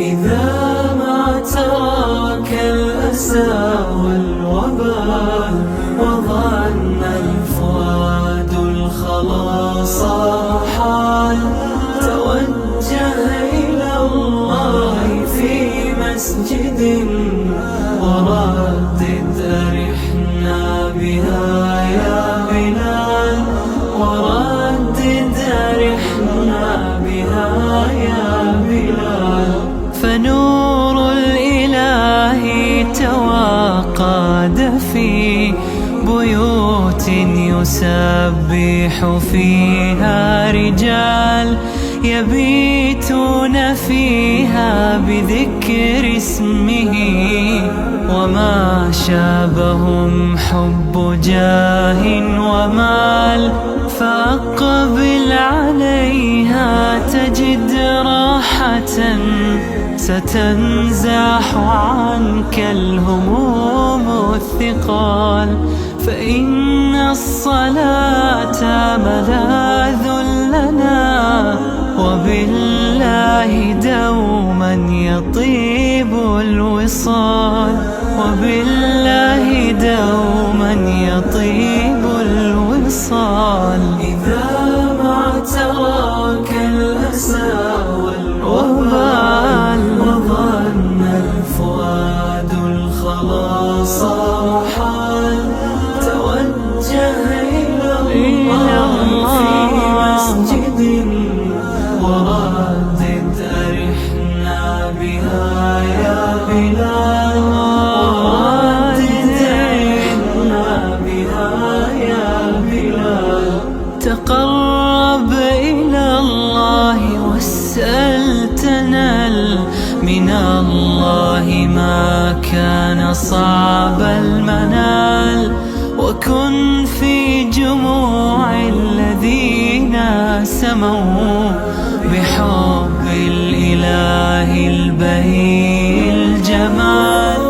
إذا ما تراك الأسى والوبال وظن الفؤاد الخلاص حال، توجه إلى الله في مسجد وردد أرحنا بها يا بلال، وردد أرحنا بها يا بلال. فنور الإله تواقد في بيوت يسبح فيها رجال، يبيتون فيها بذكر اسمه، وما شابهم حب جاه ومال. فأقبل عليها تجد راحة، ستنزاح عنك الهموم والثقال. فإن الصلاة ملاذ لنا، وبالله دوما يطيب الوصال، وبالله دوما يطيب الوصال. إذا ما تراك الأسى والوبال وظن الفؤاد الخلاص حال، توجه إلى الله في مسجد وردد أرحنا بها يا بلال، وردد أرحنا بها يا بلال. تقرب إلى الله واسأل تنل من الله ما كان صعب المنال، وكن في جموع الذين سموا بحب الإله البهي الجمال.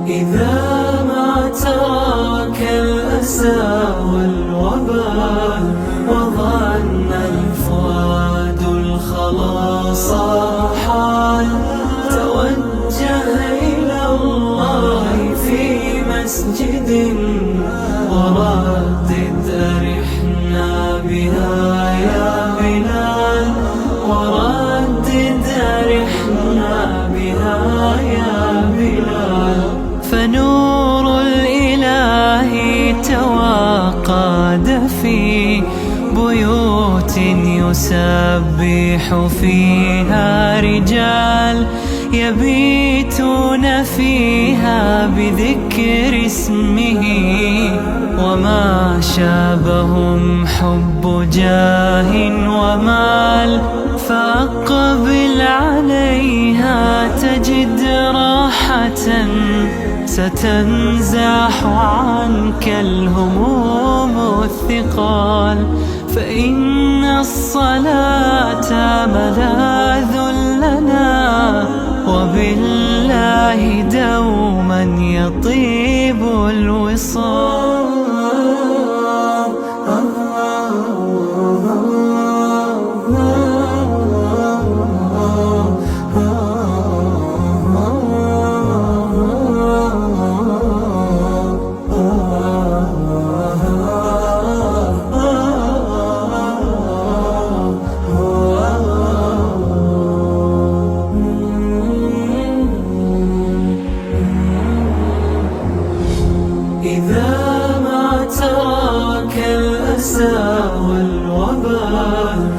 إذا ما تراك الأسى والوبال وظن الفؤاد الخلاص حال، توجه إلى الله في مسجد وردد أرحنا بها يا بلال، وردد أرحنا بها يا بلال. فنور الإله تواقد في بيوت يسبح فيها رجال، يبيتون فيها بذكر اسمه، وما شابهم حب جاه ومال. فأقبل عليها تجد راحة، ستنزاح عنك الهموم والثقال. فإن الصلاة ملاذ لنا، وبالله دوما يطيب الوصال. إذا ما تراك الأسى والوبال